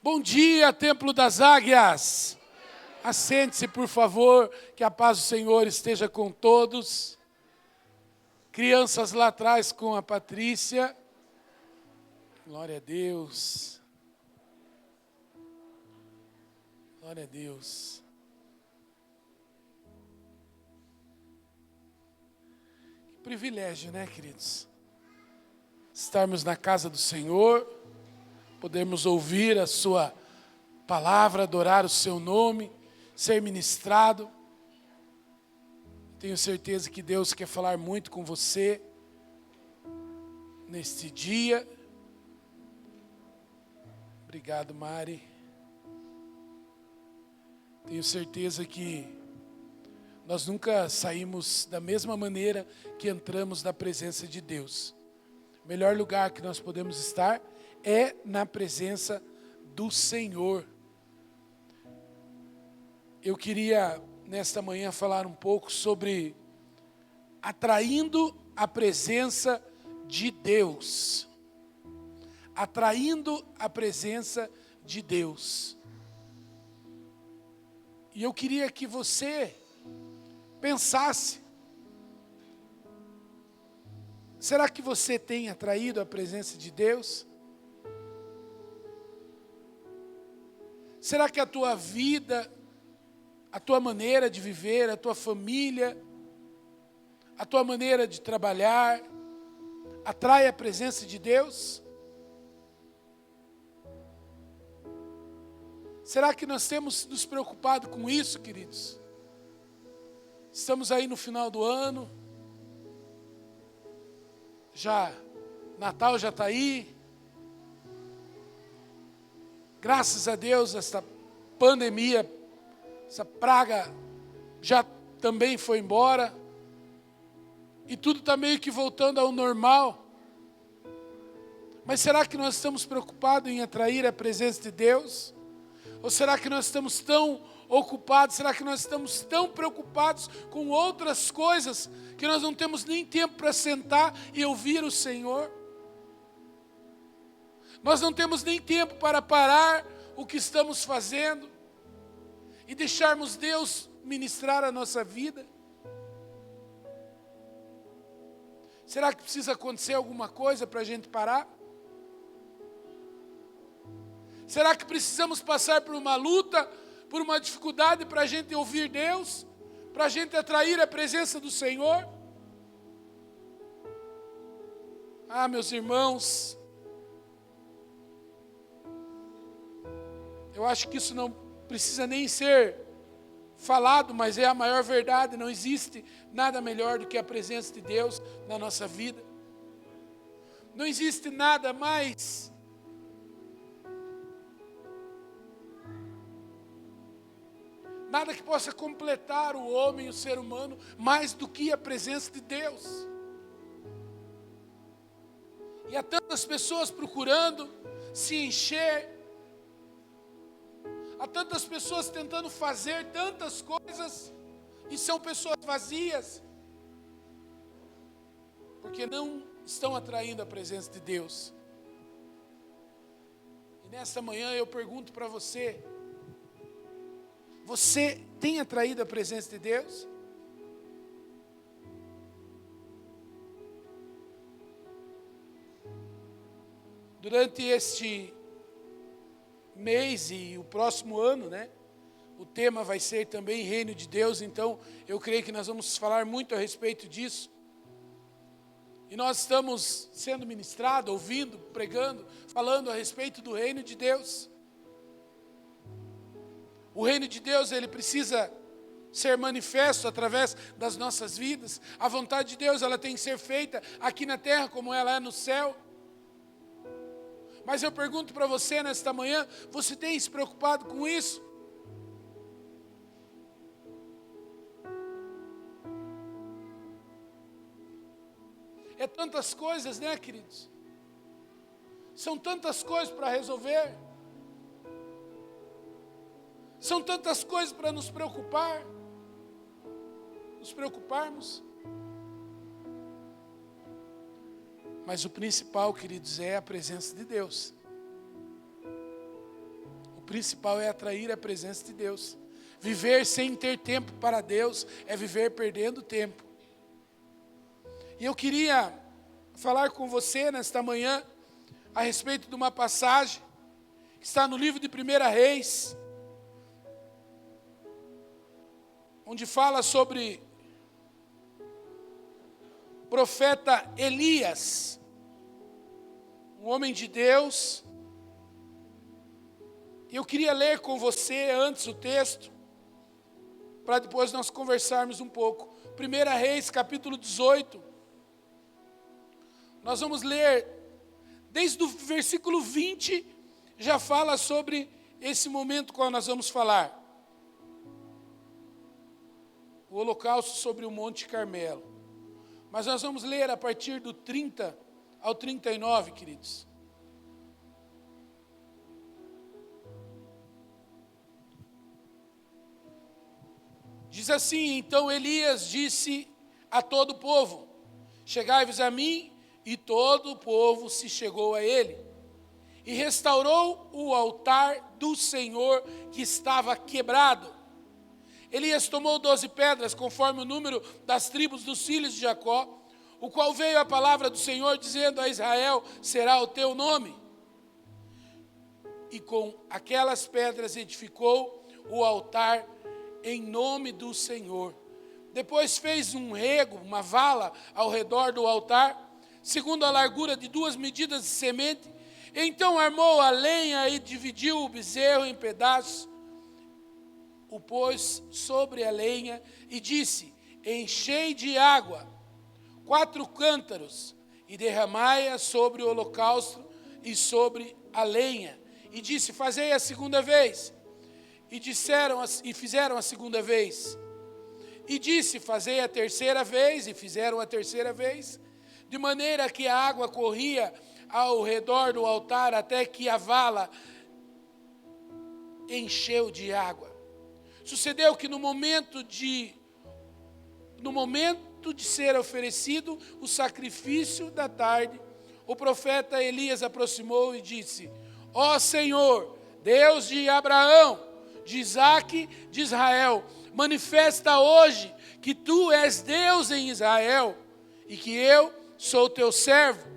Bom dia, Templo das Águias. Assente-se, por favor, que a paz do Senhor esteja com todos. Crianças lá atrás com a Patrícia. Glória a Deus. Glória a Deus. Que privilégio, né, queridos? Estarmos na casa do Senhor, podermos ouvir a sua palavra, adorar o seu nome, ser ministrado. Tenho certeza que Deus quer falar muito com você neste dia. Obrigado, Mari. Tenho certeza que nós nunca saímos da mesma maneira que entramos na presença de Deus. O melhor lugar que nós podemos estar é na presença do Senhor. Eu queria, nesta manhã, falar um pouco sobre atraindo a presença de Deus. Atraindo a presença de Deus. E eu queria que você pensasse: será que você tem atraído a presença de Deus? Será que a tua vida, a tua maneira de viver, a tua família, a tua maneira de trabalhar, atrai a presença de Deus? Será que nós temos nos preocupado com isso, queridos? Estamos aí no final do ano, Natal já está aí. Graças a Deus, esta pandemia, essa praga já também foi embora. E tudo está meio que voltando ao normal. Mas será que nós estamos preocupados em atrair a presença de Deus? Ou será que nós estamos tão ocupados, será que nós estamos tão preocupados com outras coisas que nós não temos nem tempo para sentar e ouvir o Senhor? Nós não temos nem tempo para parar o que estamos fazendo e deixarmos Deus ministrar a nossa vida? Será que precisa acontecer alguma coisa para a gente parar? Será que precisamos passar por uma luta, por uma dificuldade para a gente ouvir Deus? Para a gente atrair a presença do Senhor? Ah, meus irmãos, eu acho que isso não precisa nem ser falado, mas é a maior verdade. Não existe nada melhor do que a presença de Deus na nossa vida. Não existe nada mais nada que possa completar o homem, o ser humano, mais do que a presença de Deus. E há tantas pessoas procurando se encher, há tantas pessoas tentando fazer tantas coisas, e são pessoas vazias, porque não estão atraindo a presença de Deus. E nesta manhã eu pergunto para você: você tem atraído a presença de Deus? Durante este mês e o próximo ano, né? O tema vai ser também Reino de Deus, então eu creio que nós vamos falar muito a respeito disso. E nós estamos sendo ministrados, ouvindo, pregando, falando a respeito do Reino de Deus. O Reino de Deus, ele precisa ser manifesto através das nossas vidas. A vontade de Deus, ela tem que ser feita aqui na terra como ela é no céu. Mas eu pergunto para você nesta manhã: você tem se preocupado com isso? É tantas coisas, né, queridos? São tantas coisas para resolver. São tantas coisas para nos preocuparmos. Mas o principal, queridos, é a presença de Deus. principal é atrair a presença de Deus. Viver sem ter tempo para Deus é viver perdendo tempo. E eu queria falar com você nesta manhã a respeito de uma passagem que está no livro de 1 Reis, onde fala sobre o profeta Elias, um homem de Deus. E eu queria ler com você antes o texto, para depois nós conversarmos um pouco. 1 Reis, capítulo 18. Nós vamos ler, desde o versículo 20, já fala sobre esse momento qual nós vamos falar. O holocausto sobre o Monte Carmelo. Mas nós vamos ler a partir do 30 ao 39, queridos. Diz assim: então Elias disse a todo o povo: chegai-vos a mim. E todo o povo se chegou a ele. E restaurou o altar do Senhor que estava quebrado. Elias tomou 12 pedras, conforme o número das tribos dos filhos de Jacó, o qual veio a palavra do Senhor, dizendo a Israel: será o teu nome. E com aquelas pedras edificou o altar em nome do Senhor. Depois fez um rego, uma vala, ao redor do altar, segundo a largura de 2 medidas de semente. Então armou a lenha e dividiu o bezerro em pedaços, o pôs sobre a lenha e disse: enchei de água 4 cântaros e derramai-a sobre o holocausto e sobre a lenha. E disse: fazei a segunda vez. E fizeram a segunda vez. E disse: fazei a terceira vez. E fizeram a terceira vez. De maneira que a água corria ao redor do altar até que a vala encheu de água. Sucedeu que no momento de ser oferecido o sacrifício da tarde, o profeta Elias aproximou e disse: ó Senhor, Deus de Abraão, de Isaque, de Israel, manifesta hoje que tu és Deus em Israel e que eu sou teu servo,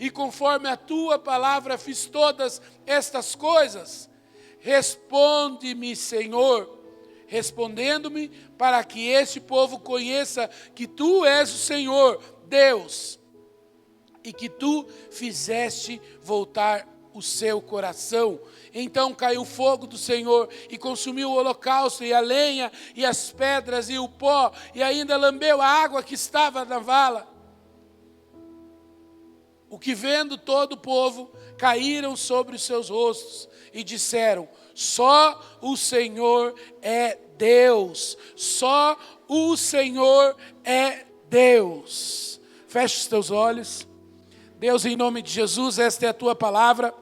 e conforme a tua palavra fiz todas estas coisas. Responde-me, Senhor, respondendo-me, para que este povo conheça que tu és o Senhor, Deus, e que tu fizeste voltar o seu coração. Então caiu o fogo do Senhor e consumiu o holocausto e a lenha e as pedras e o pó, e ainda lambeu a água que estava na vala. O que vendo todo o povo, caíram sobre os seus rostos e disseram: só o Senhor é Deus, só o Senhor é Deus. Feche os teus olhos. Deus, em nome de Jesus, esta é a tua palavra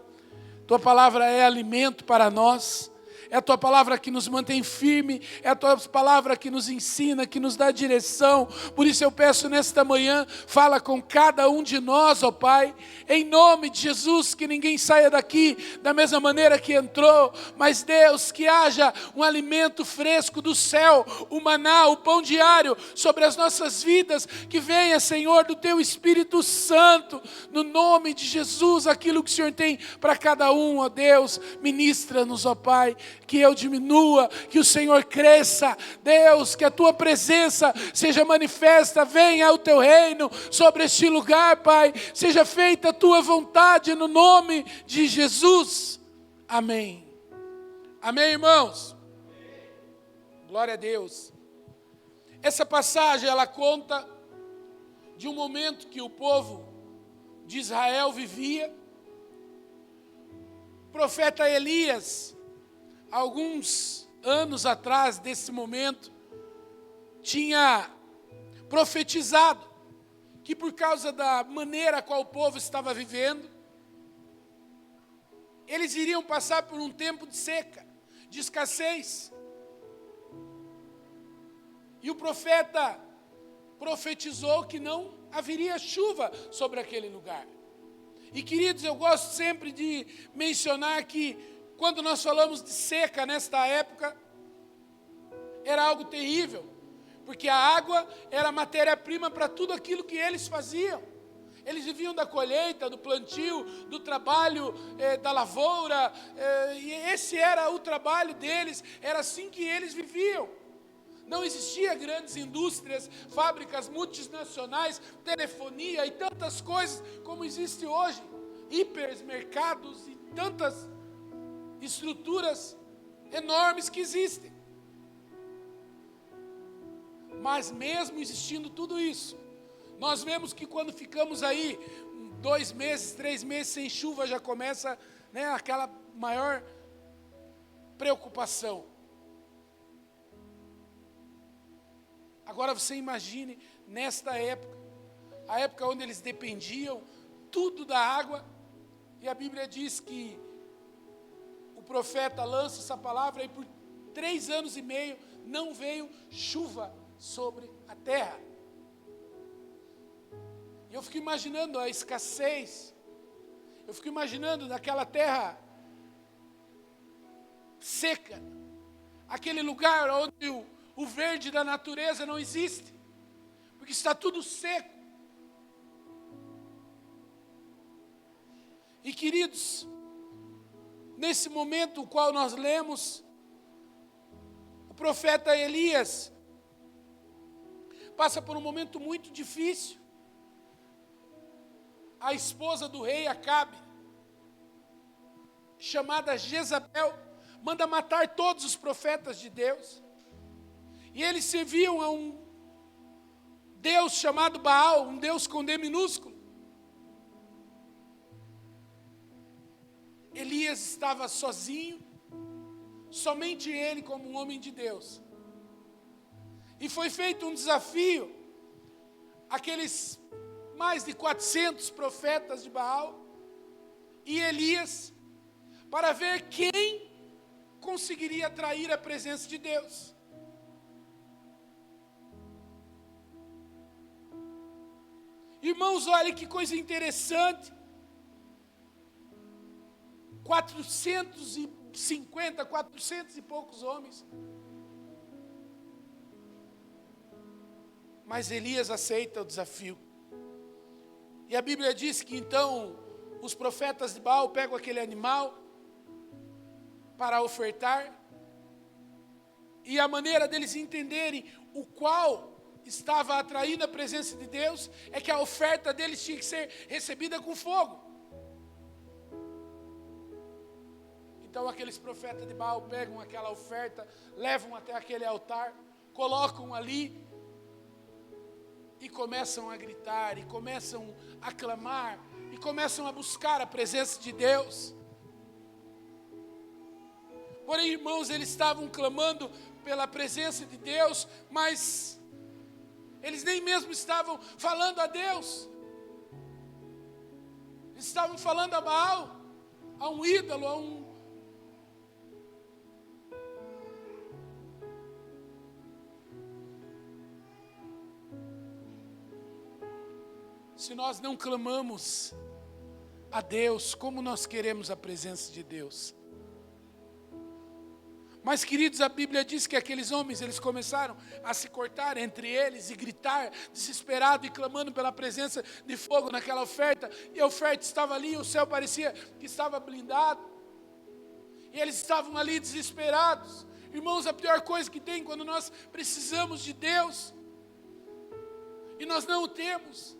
é alimento para nós. É a tua palavra que nos mantém firme, é a tua palavra que nos ensina, que nos dá direção. Por isso eu peço nesta manhã, fala com cada um de nós, ó Pai, em nome de Jesus, que ninguém saia daqui da mesma maneira que entrou, mas Deus, que haja um alimento fresco do céu, o maná, o pão diário sobre as nossas vidas, que venha, Senhor, do teu Espírito Santo, no nome de Jesus, aquilo que o Senhor tem para cada um, ó Deus, ministra-nos, ó Pai, que eu diminua, que o Senhor cresça. Deus, que a tua presença seja manifesta, venha o teu reino sobre este lugar, Pai, seja feita a tua vontade no nome de Jesus, amém. Amém, irmãos? Glória a Deus. Essa passagem, ela conta de um momento que o povo de Israel vivia. O profeta Elias, alguns anos atrás desse momento, tinha profetizado que por causa da maneira qual o povo estava vivendo, eles iriam passar por um tempo de seca, de escassez. E o profeta profetizou que não haveria chuva sobre aquele lugar. E queridos, eu gosto sempre de mencionar que Quando nós falamos de seca nesta época, era algo terrível, porque a água era a matéria-prima para tudo aquilo que eles faziam. Eles viviam da colheita, do plantio, do trabalho da lavoura, e esse era o trabalho deles, era assim que eles viviam. Não existia grandes indústrias, fábricas multinacionais, telefonia e tantas coisas como existe hoje. Hipermercados e tantas estruturas enormes que existem. Mas mesmo existindo tudo isso, nós vemos que quando ficamos aí 2 meses, 3 meses sem chuva, já começa, né, aquela maior preocupação. Agora você imagine nesta época, a época onde eles dependiam tudo da água, e a Bíblia diz que o profeta lança essa palavra e por 3 anos e meio não veio chuva sobre a terra. E eu fico imaginando a escassez, eu fico imaginando naquela terra seca, aquele lugar onde o verde da natureza não existe, porque está tudo seco. E queridos, nesse momento o qual nós lemos, o profeta Elias passa por um momento muito difícil. A esposa do rei Acabe, chamada Jezabel, manda matar todos os profetas de Deus. E eles serviam a um Deus chamado Baal, um Deus com D minúsculo. Elias estava sozinho, somente ele como um homem de Deus. E foi feito um desafio, aqueles mais de 400 profetas de Baal e Elias, para ver quem conseguiria atrair a presença de Deus. Irmãos, olha que coisa interessante. 400 e poucos homens. Mas Elias aceita o desafio. E a Bíblia diz que então os profetas de Baal pegam aquele animal para ofertar. E a maneira deles entenderem o qual estava atraindo a presença de Deus é que a oferta deles tinha que ser recebida com fogo. Então aqueles profetas de Baal pegam aquela oferta, levam até aquele altar, colocam ali e começam a gritar, e começam a clamar, e começam a buscar a presença de Deus. Porém, irmãos, eles estavam clamando pela presença de Deus, mas eles nem mesmo estavam falando a Deus. Eles estavam falando a Baal, a um ídolo, a um... Se nós não clamamos a Deus, como nós queremos a presença de Deus? Mas, queridos, a Bíblia diz que aqueles homens, eles começaram a se cortar entre eles e gritar, desesperado e clamando pela presença de fogo naquela oferta. E a oferta estava ali, o céu parecia que estava blindado. E eles estavam ali desesperados. Irmãos, a pior coisa que tem quando nós precisamos de Deus e nós não o temos.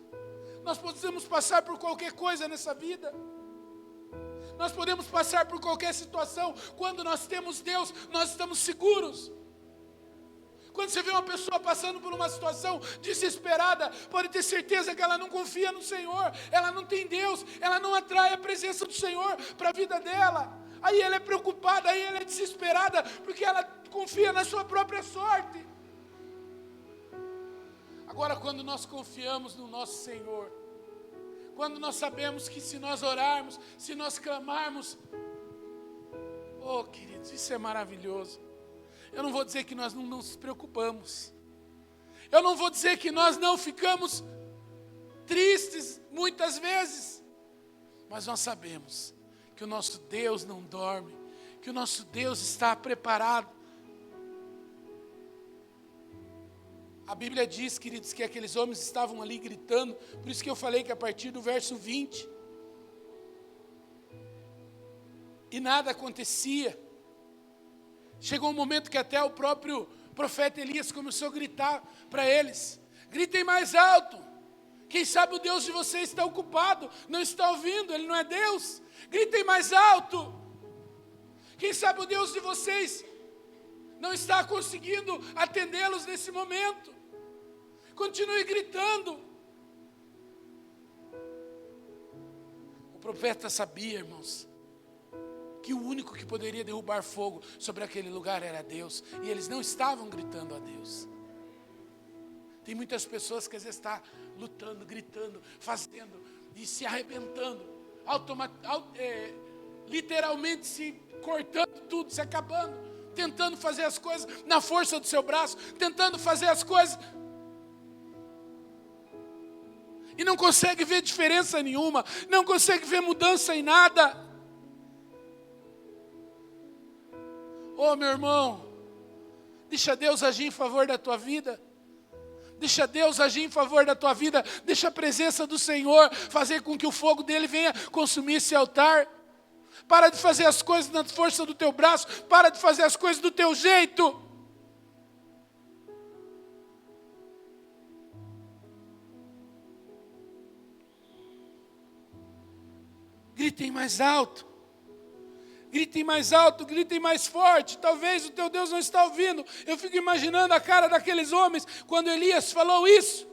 Nós podemos passar por qualquer coisa nessa vida. Nós podemos passar por qualquer situação. Quando nós temos Deus, nós estamos seguros. Quando você vê uma pessoa passando por uma situação desesperada, pode ter certeza que ela não confia no Senhor. Ela não tem Deus. Ela não atrai a presença do Senhor para a vida dela. Aí ela é preocupada, aí ela é desesperada, porque ela confia na sua própria sorte. Agora, quando nós confiamos no nosso Senhor, quando nós sabemos que se nós orarmos, se nós clamarmos, oh queridos, isso é maravilhoso. Eu não vou dizer que nós não nos preocupamos, eu não vou dizer que nós não ficamos tristes muitas vezes, mas nós sabemos que o nosso Deus não dorme, que o nosso Deus está preparado. A Bíblia diz, queridos, que aqueles homens estavam ali gritando, por isso que eu falei que a partir do verso 20, e nada acontecia. Chegou um momento que até o próprio profeta Elias começou a gritar para eles: gritem mais alto. Quem sabe o Deus de vocês está ocupado, não está ouvindo, Ele não é Deus. Gritem mais alto. Quem sabe o Deus de vocês não está conseguindo atendê-los nesse momento. Continue gritando. O profeta sabia, irmãos, que o único que poderia derrubar fogo sobre aquele lugar era Deus. E eles não estavam gritando a Deus. Tem muitas pessoas que às vezes estão lutando, gritando, fazendo e se arrebentando. Literalmente se cortando tudo, se acabando. Tentando fazer as coisas na força do seu braço. Tentando fazer as coisas. E não consegue ver diferença nenhuma. Não consegue ver mudança em nada. Oh, meu irmão, deixa Deus agir em favor da tua vida. Deixa Deus agir em favor da tua vida. Deixa a presença do Senhor fazer com que o fogo dele venha consumir esse altar. Para de fazer as coisas na força do teu braço. Para de fazer as coisas do teu jeito. Gritem mais alto. Gritem mais alto, gritem mais forte. Talvez o teu Deus não está ouvindo. Eu fico imaginando a cara daqueles homens quando Elias falou isso.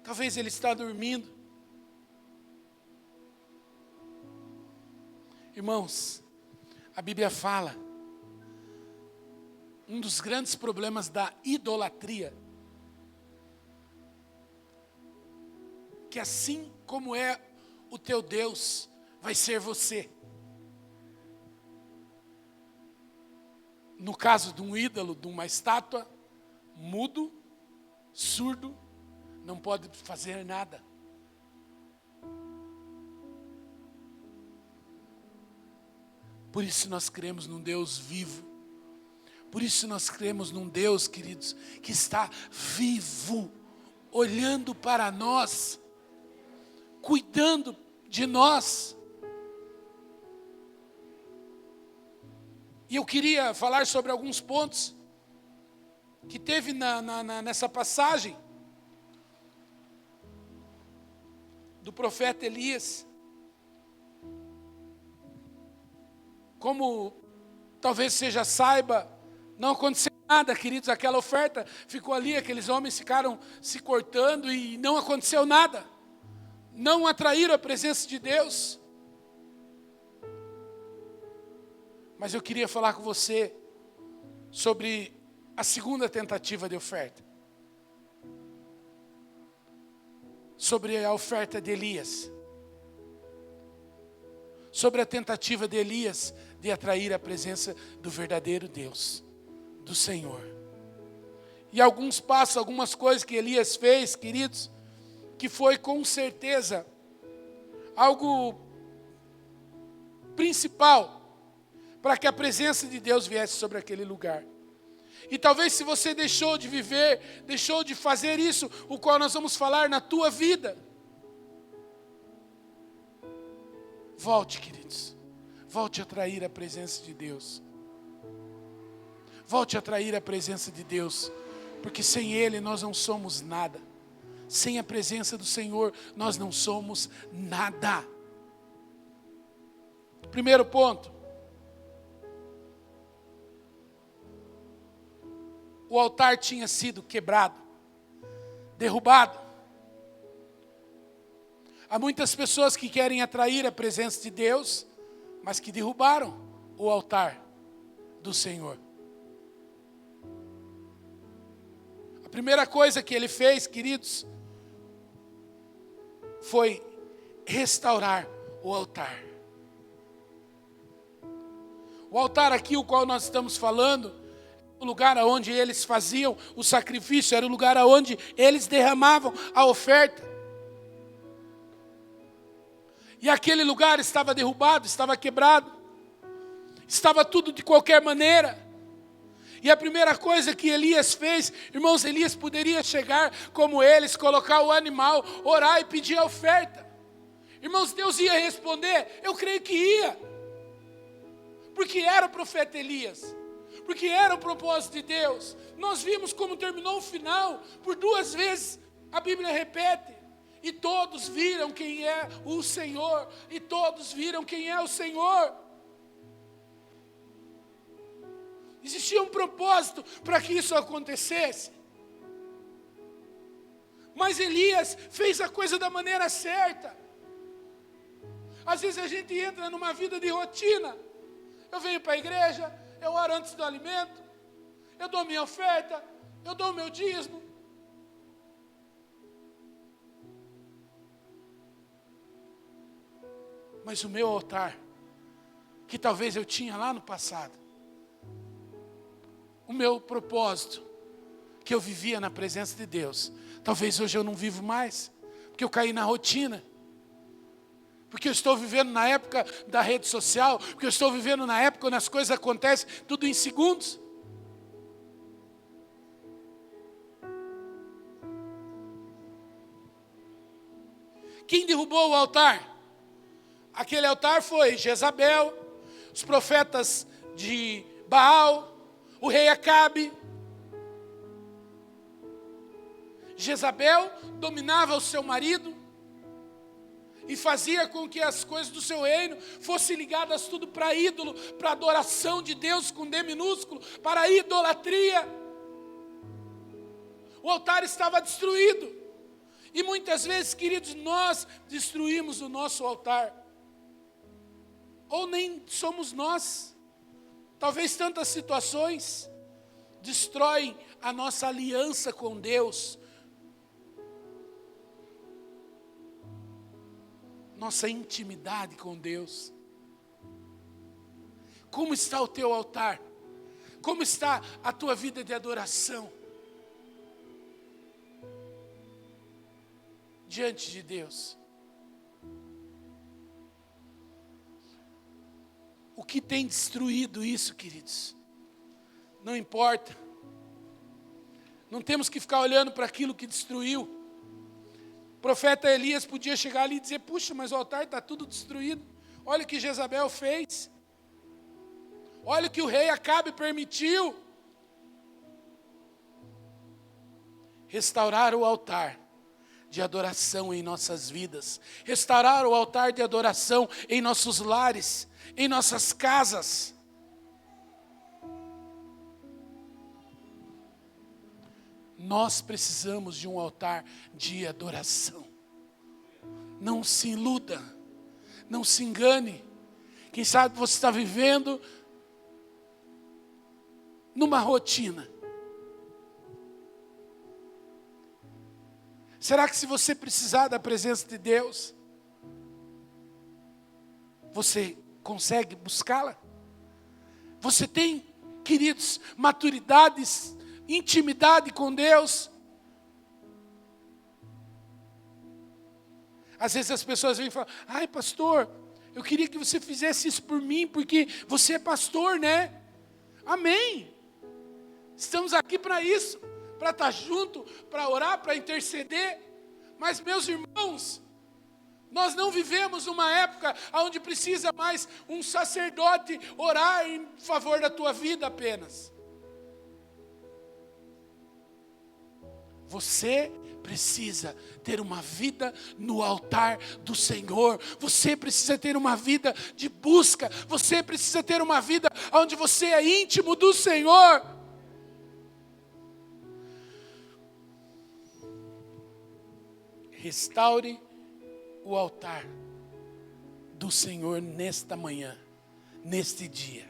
Talvez ele está dormindo. Irmãos, a Bíblia fala, um dos grandes problemas da idolatria, que assim como é o teu Deus, vai ser você. No caso de um ídolo, de uma estátua, mudo, surdo, não pode fazer nada. Por isso nós cremos num Deus vivo. Por isso nós cremos num Deus, queridos, que está vivo, olhando para nós, cuidando de nós. E eu queria falar sobre alguns pontos que teve nessa passagem do profeta Elias. Como talvez você já saiba, não aconteceu nada, queridos, aquela oferta ficou ali, aqueles homens ficaram se cortando e não aconteceu nada. Não atraíram a presença de Deus. Mas eu queria falar com você sobre a segunda tentativa de oferta. Sobre a oferta de Elias. Sobre a tentativa de Elias de atrair a presença do verdadeiro Deus, do Senhor. E alguns passos, algumas coisas que Elias fez, queridos, que foi com certeza algo principal para que a presença de Deus viesse sobre aquele lugar. E talvez se você deixou de viver, deixou de fazer isso, o qual nós vamos falar na tua vida. Volte, queridos. Volte a atrair a presença de Deus. Volte a atrair a presença de Deus. Porque sem Ele nós não somos nada. Sem a presença do Senhor nós não somos nada. Primeiro ponto. O altar tinha sido quebrado, derrubado. Há muitas pessoas que querem atrair a presença de Deus, mas que derrubaram o altar do Senhor. A primeira coisa que ele fez, queridos, foi restaurar o altar. O altar aqui, o qual nós estamos falando, o lugar onde eles faziam o sacrifício, era o lugar onde eles derramavam a oferta. E aquele lugar estava derrubado, estava quebrado. Estava tudo de qualquer maneira. E a primeira coisa que Elias fez, irmãos, Elias poderia chegar como eles, colocar o animal, orar e pedir a oferta. Irmãos, Deus ia responder? Eu creio que ia. Porque era o profeta Elias. Porque era o propósito de Deus. Nós vimos como terminou o final. Por 2 vezes a Bíblia repete. E todos viram quem é o Senhor. E todos viram quem é o Senhor. Existia um propósito para que isso acontecesse. Mas Elias fez a coisa da maneira certa. Às vezes a gente entra numa vida de rotina. Eu venho para a igreja, eu oro antes do alimento, eu dou minha oferta, eu dou meu dízimo. Mas o meu altar, que talvez eu tinha lá no passado, o meu propósito, que eu vivia na presença de Deus, talvez hoje eu não vivo mais, porque eu caí na rotina. Porque eu estou vivendo na época da rede social, porque eu estou vivendo na época quando as coisas acontecem tudo em segundos. Quem derrubou o altar? Aquele altar foi Jezabel, os profetas de Baal, o rei Acabe. Jezabel dominava o seu marido e fazia com que as coisas do seu reino fossem ligadas tudo para ídolo, para adoração de Deus com D minúsculo, para a idolatria. O altar estava destruído. E muitas vezes, queridos, nós destruímos o nosso altar. Ou nem somos nós. Talvez tantas situações destroem a nossa aliança com Deus. Nossa intimidade com Deus. Como está o teu altar? Como está a tua vida de adoração? Diante de Deus. O que tem destruído isso, queridos? Não importa. Não temos que ficar olhando para aquilo que destruiu. O profeta Elias podia chegar ali e dizer, puxa, mas o altar está tudo destruído. Olha o que Jezabel fez. Olha o que o rei Acabe permitiu. Restaurar o altar de adoração em nossas vidas. Restaurar o altar de adoração em nossos lares, em nossas casas. Nós precisamos de um altar de adoração. Não se iluda, não se engane. Quem sabe você está vivendo numa rotina. Será que se você precisar da presença de Deus, você consegue buscá-la? Você tem, queridos, maturidades, intimidade com Deus? Às vezes as pessoas vêm e falam, ai pastor, eu queria que você fizesse isso por mim, porque você é pastor, né? Amém. Estamos aqui para isso, para estar junto, para orar, para interceder. Mas meus irmãos, nós não vivemos uma época onde precisa mais um sacerdote orar em favor da tua vida apenas. Você precisa ter uma vida no altar do Senhor. Você precisa ter uma vida de busca. Você precisa ter uma vida onde você é íntimo do Senhor. Restaure o altar do Senhor nesta manhã, neste dia.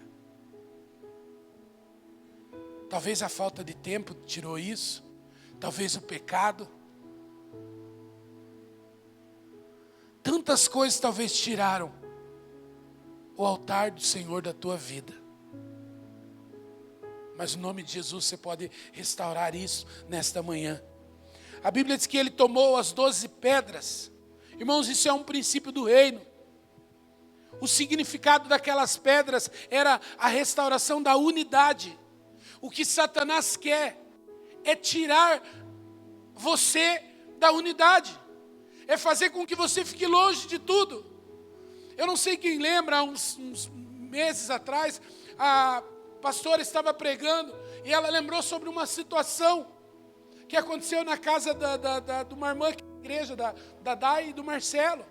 Talvez a falta de tempo tirou isso. Talvez o pecado. Tantas coisas talvez tiraram o altar do Senhor da tua vida. Mas no nome de Jesus você pode restaurar isso nesta manhã. A Bíblia diz que ele tomou as 12 pedras. Irmãos, isso é um princípio do reino. O significado daquelas pedras era a restauração da unidade. O que Satanás quer é tirar você da unidade. É fazer com que você fique longe de tudo. Eu não sei quem lembra, uns meses atrás, a pastora estava pregando e ela lembrou sobre uma situação que aconteceu na casa de uma irmã aqui na igreja, da Dai e do Marcelo.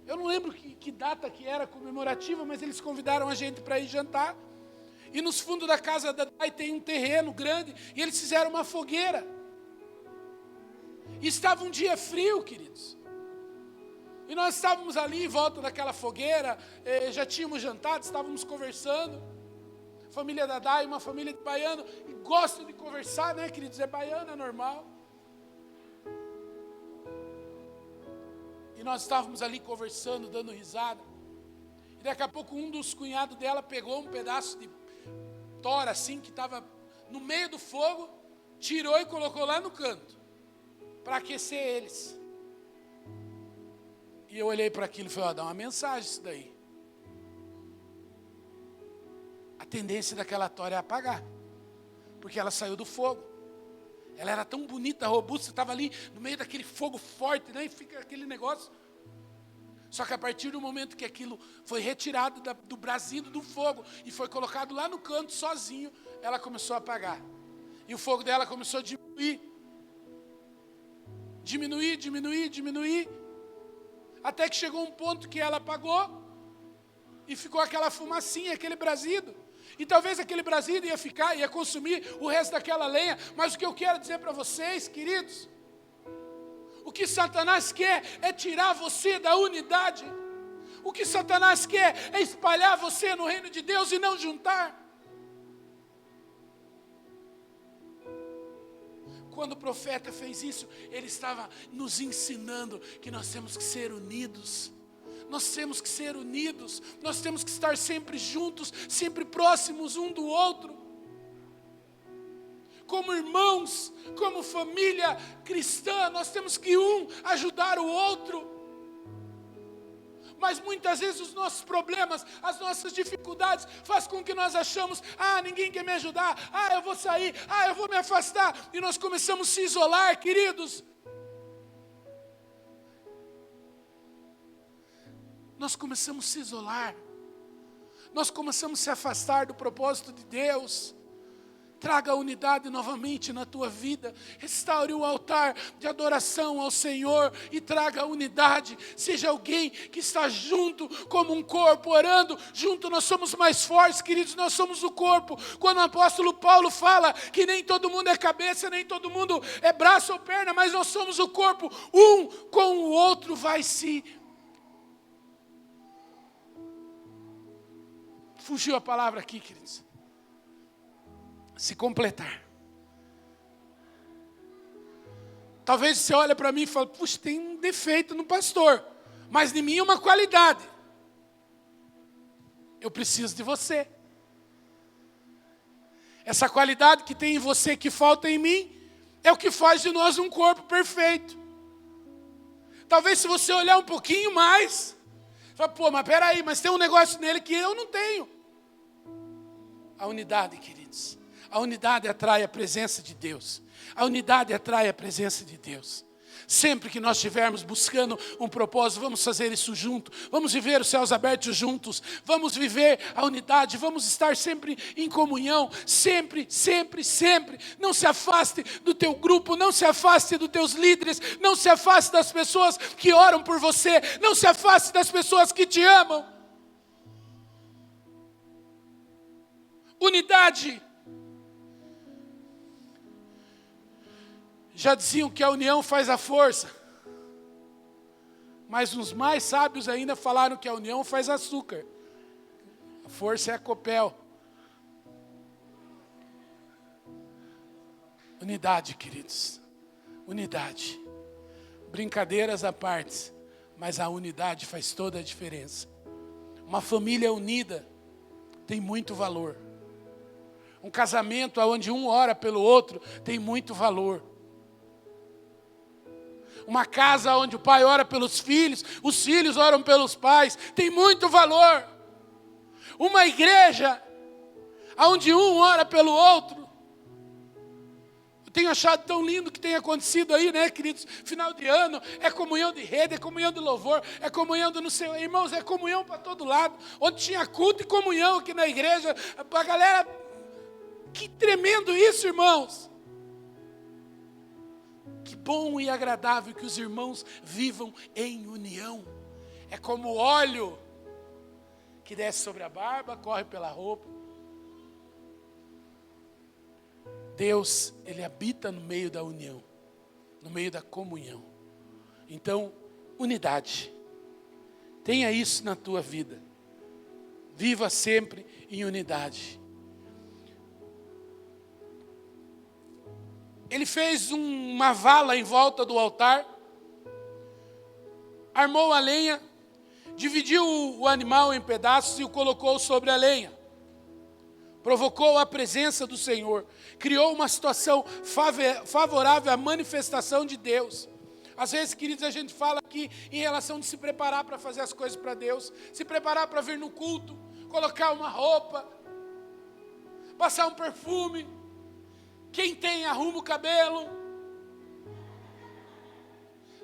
Eu não lembro que data que era comemorativa, mas eles convidaram a gente para ir jantar. E nos fundos da casa da Dai tem um terreno grande e eles fizeram uma fogueira. E estava um dia frio, queridos. E nós estávamos ali em volta daquela fogueira, já tínhamos jantado, estávamos conversando. Família da Dai, uma família de baiano, e gostam de conversar, né, queridos? É baiano, é normal. E nós estávamos ali conversando, dando risada. E daqui a pouco um dos cunhados dela pegou um pedaço de tora assim, que estava no meio do fogo, tirou e colocou lá no canto, para aquecer eles. E eu olhei para aquilo e falei, dá uma mensagem isso daí. A tendência daquela tora é apagar, porque ela saiu do fogo. Ela era tão bonita, robusta, estava ali no meio daquele fogo forte, né? E fica aquele negócio. Só que a partir do momento que aquilo foi retirado do brasido do fogo e foi colocado lá no canto sozinho, ela começou a apagar. E o fogo dela começou a diminuir. Diminuir. Até que chegou um ponto que ela apagou e ficou aquela fumacinha, aquele brasido. E talvez aquele brasido ia consumir o resto daquela lenha. Mas o que eu quero dizer para vocês, queridos, o que Satanás quer é tirar você da unidade. O que Satanás quer é espalhar você no reino de Deus e não juntar. Quando o profeta fez isso, ele estava nos ensinando que nós temos que ser unidos. Nós temos que ser unidos, nós temos que estar sempre juntos, sempre próximos um do outro. Como irmãos, como família cristã, nós temos que ajudar o outro. Mas muitas vezes os nossos problemas, as nossas dificuldades, fazem com que nós achamos, ninguém quer me ajudar, eu vou sair, eu vou me afastar. E nós começamos a se isolar, queridos. Nós começamos a se isolar. Nós começamos a se afastar do propósito de Deus. Traga a unidade novamente na tua vida. Restaure o altar de adoração ao Senhor e traga a unidade. Seja alguém que está junto como um corpo, orando. Junto nós somos mais fortes, queridos, nós somos o corpo. Quando o apóstolo Paulo fala que nem todo mundo é cabeça, nem todo mundo é braço ou perna, mas nós somos o corpo. Um com o outro vai se... Fugiu a palavra aqui, queridos. Se completar. Talvez você olhe para mim e fale, puxa, tem um defeito no pastor, mas em mim é uma qualidade. Eu preciso de você. Essa qualidade que tem em você, que falta em mim, é o que faz de nós um corpo perfeito. Talvez se você olhar um pouquinho mais, fala, mas peraí, mas tem um negócio nele que eu não tenho. A unidade, queridos. A unidade atrai a presença de Deus. A unidade atrai a presença de Deus. Sempre que nós estivermos buscando um propósito, vamos fazer isso junto. Vamos viver os céus abertos juntos. Vamos viver a unidade. Vamos estar sempre em comunhão. Sempre, sempre, sempre. Não se afaste do teu grupo. Não se afaste dos teus líderes. Não se afaste das pessoas que oram por você. Não se afaste das pessoas que te amam. Unidade. Já diziam que a união faz a força. Mas os mais sábios ainda falaram que a união faz açúcar. A força é a copel. Unidade, queridos. Unidade. Brincadeiras à parte, mas a unidade faz toda a diferença. Uma família unida tem muito valor. Um casamento onde um ora pelo outro tem muito valor. Uma casa onde o pai ora pelos filhos, os filhos oram pelos pais, tem muito valor. Uma igreja onde um ora pelo outro. Eu tenho achado tão lindo o que tem acontecido aí, né, queridos? Final de ano, é comunhão de rede, é comunhão de louvor, é comunhão do não sei, irmãos, é comunhão para todo lado. Onde tinha culto e comunhão aqui na igreja, a galera, que tremendo isso, irmãos. Que bom e agradável que os irmãos vivam em união. É como o óleo que desce sobre a barba, corre pela roupa. Deus, Ele habita no meio da união, no meio da comunhão. Então, unidade. Tenha isso na tua vida. Viva sempre em unidade. Ele fez uma vala em volta do altar, armou a lenha, dividiu o animal em pedaços e o colocou sobre a lenha. Provocou a presença do Senhor, criou uma situação favorável à manifestação de Deus. Às vezes, queridos, a gente fala aqui em relação de se preparar para fazer as coisas para Deus, se preparar para vir no culto, colocar uma roupa, passar um perfume. Quem tem, arruma o cabelo.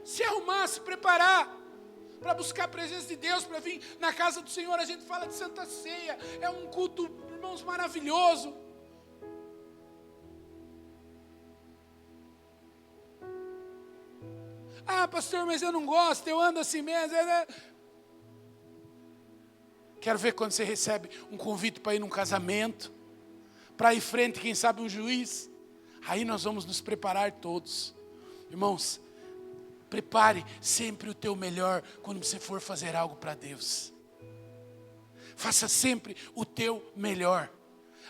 Se arrumar, se preparar para buscar a presença de Deus, para vir na casa do Senhor. A gente fala de Santa Ceia, é um culto, irmãos, maravilhoso. Ah, pastor, mas eu não gosto, eu ando assim mesmo. Quero ver quando você recebe um convite para ir num casamento, para ir frente, quem sabe, um juiz. Aí nós vamos nos preparar todos. Irmãos, prepare sempre o teu melhor quando você for fazer algo para Deus. Faça sempre o teu melhor.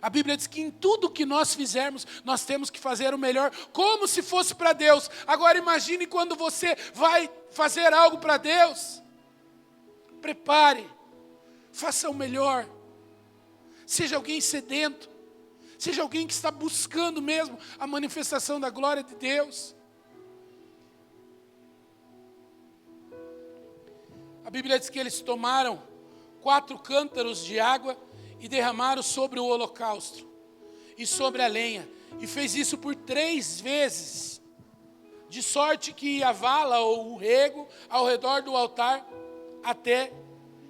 A Bíblia diz que em tudo que nós fizermos, nós temos que fazer o melhor, como se fosse para Deus. Agora imagine quando você vai fazer algo para Deus. Prepare, faça o melhor. Seja alguém sedento. Seja alguém que está buscando mesmo a manifestação da glória de Deus. A Bíblia diz que eles tomaram 4 cântaros de água e derramaram sobre o holocausto e sobre a lenha. E fez isso por 3 vezes. De sorte que a vala ou o rego ao redor do altar até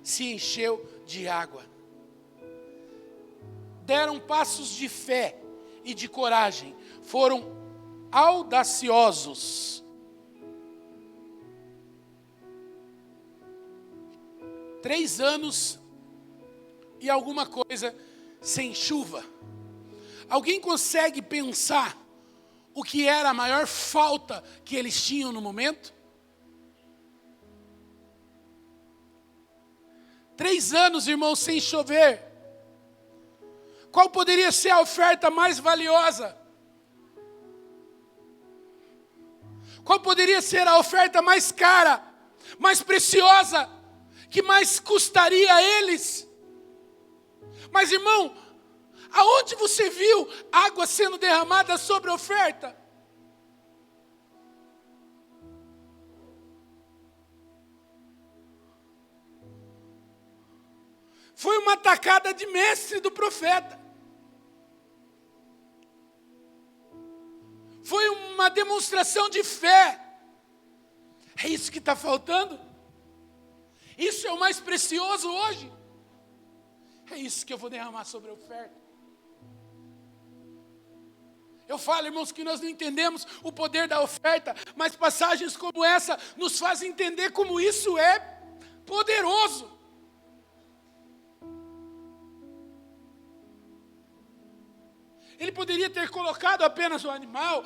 se encheu de água. Deram passos de fé e de coragem. Foram audaciosos. 3 anos e alguma coisa sem chuva. Alguém consegue pensar o que era a maior falta que eles tinham no momento? 3 anos, irmãos, sem chover. Qual poderia ser a oferta mais valiosa? Qual poderia ser a oferta mais cara, mais preciosa, que mais custaria a eles? Mas, irmão, aonde você viu água sendo derramada sobre a oferta? Foi uma tacada de mestre do profeta. Foi uma demonstração de fé. É isso que está faltando? Isso é o mais precioso hoje? É isso que eu vou derramar sobre a oferta. Eu falo, irmãos, que nós não entendemos o poder da oferta, mas passagens como essa nos fazem entender como isso é poderoso. Ele poderia ter colocado apenas o animal,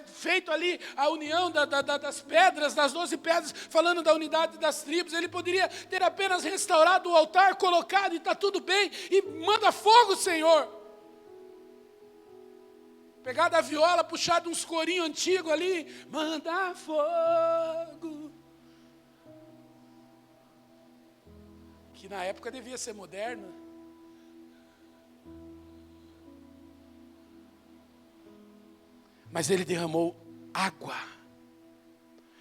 feito ali a união das pedras, das 12 pedras, falando da unidade das tribos. Ele poderia ter apenas restaurado o altar, colocado e está tudo bem. E manda fogo, Senhor. Pegado a viola, puxado uns corinhos antigos ali. Manda fogo. Que na época devia ser moderno. Mas ele derramou água.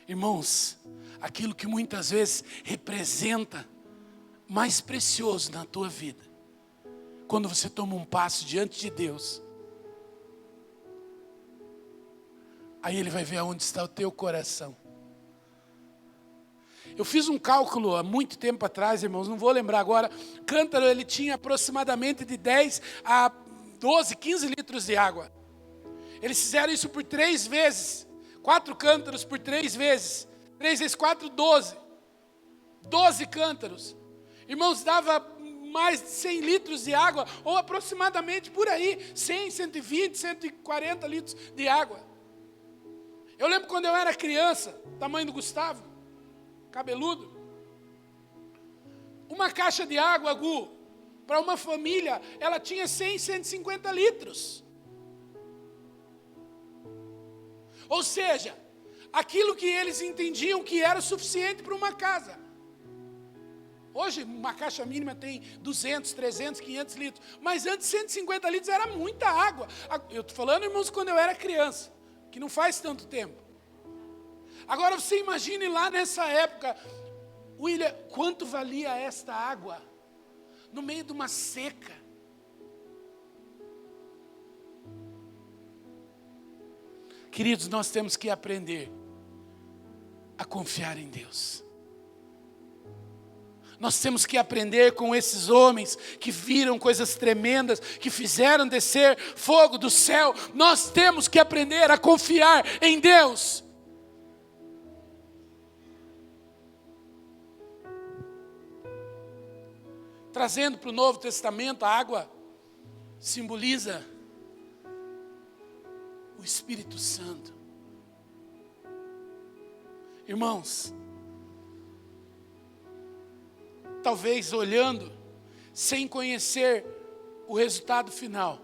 Irmãos, aquilo que muitas vezes representa mais precioso na tua vida, quando você toma um passo diante de Deus, aí Ele vai ver aonde está o teu coração. Eu fiz um cálculo há muito tempo atrás, irmãos, não vou lembrar agora. Cântaro, ele tinha aproximadamente de 10 a 12, 15 litros de água. Eles fizeram isso por 3 vezes. 4 cântaros por 3 vezes. 3 vezes 4, 12. 12 cântaros. Irmãos, dava mais de 100 litros de água, ou aproximadamente por aí, 100, 120, 140 litros de água. Eu lembro quando eu era criança, tamanho do Gustavo, cabeludo, uma caixa de água, Gu, para uma família, ela tinha 100, 150 litros. Ou seja, aquilo que eles entendiam que era suficiente para uma casa. Hoje, uma caixa mínima tem 200, 300, 500 litros. Mas antes, 150 litros era muita água. Eu estou falando, irmãos, quando eu era criança, que não faz tanto tempo. Agora, você imagine lá nessa época, William, quanto valia esta água? No meio de uma seca. Queridos, nós temos que aprender a confiar em Deus. Nós temos que aprender com esses homens que viram coisas tremendas, que fizeram descer fogo do céu. Nós temos que aprender a confiar em Deus. Trazendo para o Novo Testamento, a água simboliza o Espírito Santo. Irmãos, talvez olhando, sem conhecer o resultado final,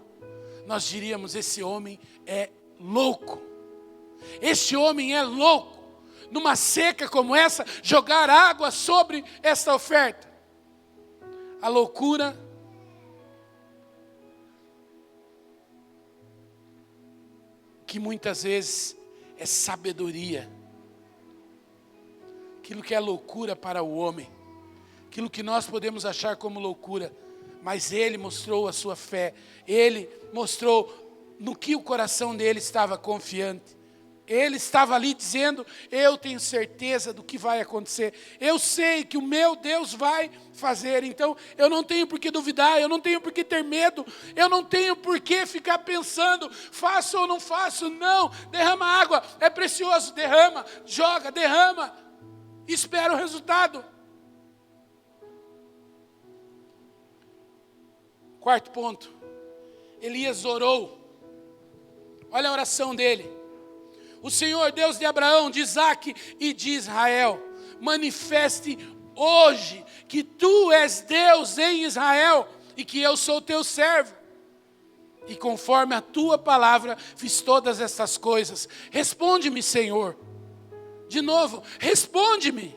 nós diríamos, esse homem é louco. Este homem é louco. Numa seca como essa, jogar água sobre esta oferta. A loucura que muitas vezes é sabedoria. Aquilo que é loucura para o homem, aquilo que nós podemos achar como loucura, mas ele mostrou a sua fé, ele mostrou no que o coração dele estava confiante. Ele estava ali dizendo, eu tenho certeza do que vai acontecer. Eu sei que o meu Deus vai fazer. Então, eu não tenho por que duvidar, eu não tenho por que ter medo. Eu não tenho por que ficar pensando, faço ou não faço. Não, derrama água, é precioso, derrama, joga, derrama. Espera o resultado. Quarto ponto. Elias orou. Olha a oração dele. O Senhor, Deus de Abraão, de Isaque e de Israel, manifeste hoje que tu és Deus em Israel e que eu sou teu servo. E conforme a tua palavra fiz todas estas coisas. Responde-me, Senhor. De novo, responde-me,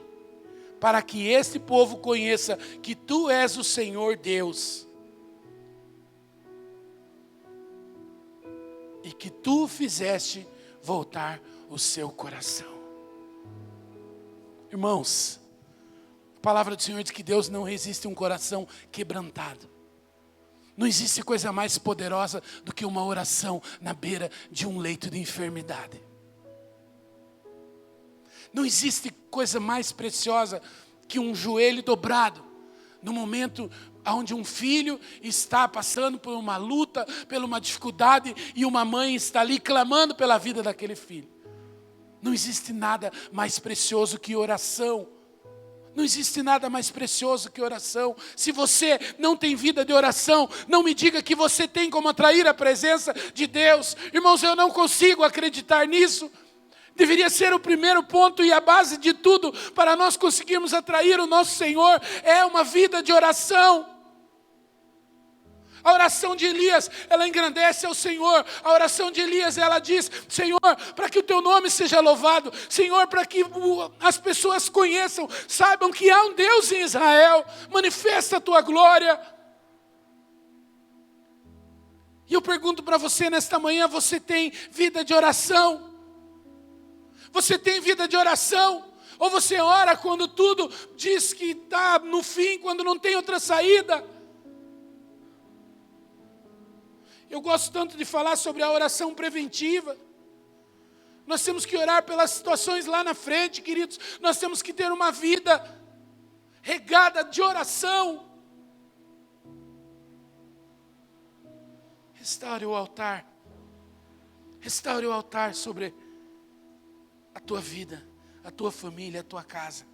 para que este povo conheça que tu és o Senhor Deus. E que tu fizeste voltar o seu coração. Irmãos, a palavra do Senhor diz que Deus não resiste a um coração quebrantado. Não existe coisa mais poderosa do que uma oração na beira de um leito de enfermidade. Não existe coisa mais preciosa que um joelho dobrado no momento onde um filho está passando por uma luta, por uma dificuldade, e uma mãe está ali clamando pela vida daquele filho. Não existe nada mais precioso que oração. Não existe nada mais precioso que oração. Se você não tem vida de oração, não me diga que você tem como atrair a presença de Deus. Irmãos, eu não consigo acreditar nisso. Deveria ser o primeiro ponto e a base de tudo para nós conseguirmos atrair o nosso Senhor. É uma vida de oração. A oração de Elias, ela engrandece ao Senhor. A oração de Elias, ela diz, Senhor, para que o teu nome seja louvado. Senhor, para que as pessoas conheçam, saibam que há um Deus em Israel. Manifesta a tua glória. E eu pergunto para você nesta manhã, você tem vida de oração? Você tem vida de oração? Ou você ora quando tudo diz que está no fim, quando não tem outra saída? Eu gosto tanto de falar sobre a oração preventiva. Nós temos que orar pelas situações lá na frente, queridos. Nós temos que ter uma vida regada de oração. Restaure o altar. Restaure o altar sobre a tua vida, a tua família, a tua casa.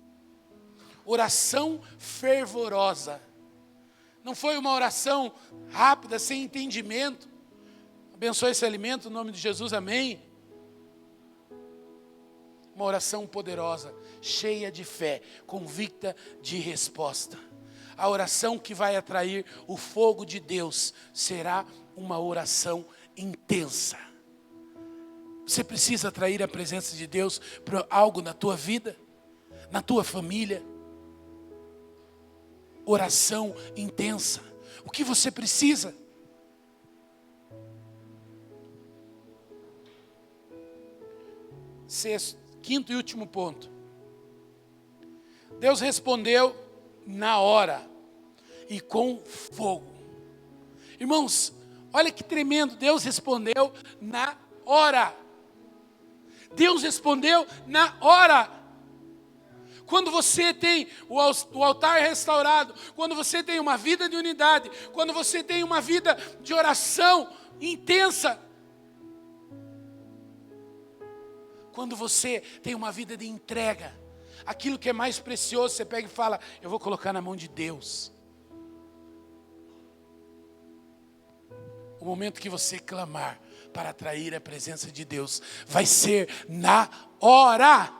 Oração fervorosa. Não foi uma oração rápida, sem entendimento. Abençoe esse alimento, no nome de Jesus, amém. Uma oração poderosa, cheia de fé, convicta de resposta. A oração que vai atrair o fogo de Deus será uma oração intensa. Você precisa atrair a presença de Deus para algo na tua vida, na tua família. Oração intensa. O que você precisa? Quinto e último ponto. Deus respondeu na hora e com fogo. Irmãos, olha que tremendo. Deus respondeu na hora. Deus respondeu na hora. Quando você tem o altar restaurado, quando você tem uma vida de unidade, quando você tem uma vida de oração intensa, quando você tem uma vida de entrega, aquilo que é mais precioso, você pega e fala, eu vou colocar na mão de Deus. O momento que você clamar para atrair a presença de Deus, vai ser na hora.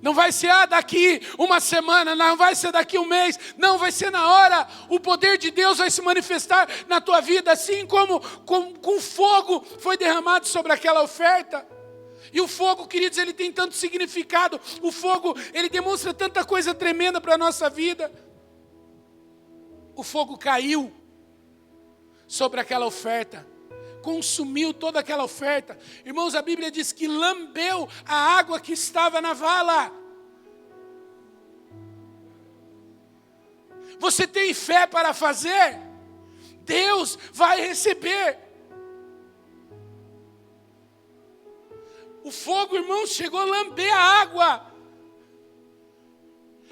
Não vai ser daqui uma semana, não vai ser daqui um mês, não, vai ser na hora. O poder de Deus vai se manifestar na tua vida, assim como com fogo foi derramado sobre aquela oferta. E o fogo, queridos, ele tem tanto significado. O fogo, ele demonstra tanta coisa tremenda para a nossa vida. O fogo caiu sobre aquela oferta, consumiu toda aquela oferta. Irmãos, a Bíblia diz que lambeu a água que estava na vala. Você tem fé para fazer? Deus vai receber. O fogo, irmãos, chegou a lamber a água,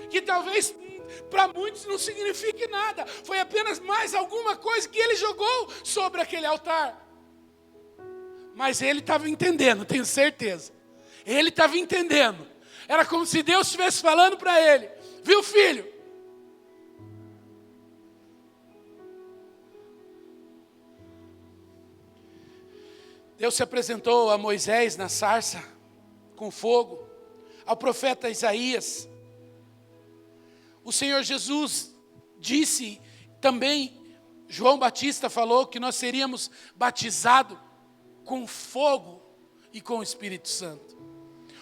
que talvez para muitos não signifique nada. Foi apenas mais alguma coisa que ele jogou sobre aquele altar. Mas ele estava entendendo, tenho certeza. Ele estava entendendo. Era como se Deus estivesse falando para ele. Viu, filho? Deus se apresentou a Moisés na sarça, com fogo, ao profeta Isaías. O Senhor Jesus disse também, João Batista falou que nós seríamos batizados com fogo e com o Espírito Santo.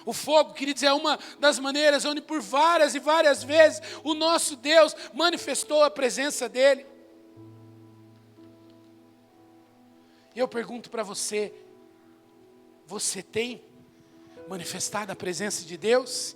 O fogo, queridos, é uma das maneiras onde por várias e várias vezes o nosso Deus manifestou a presença dEle. E eu pergunto para você, você tem manifestado a presença de Deus?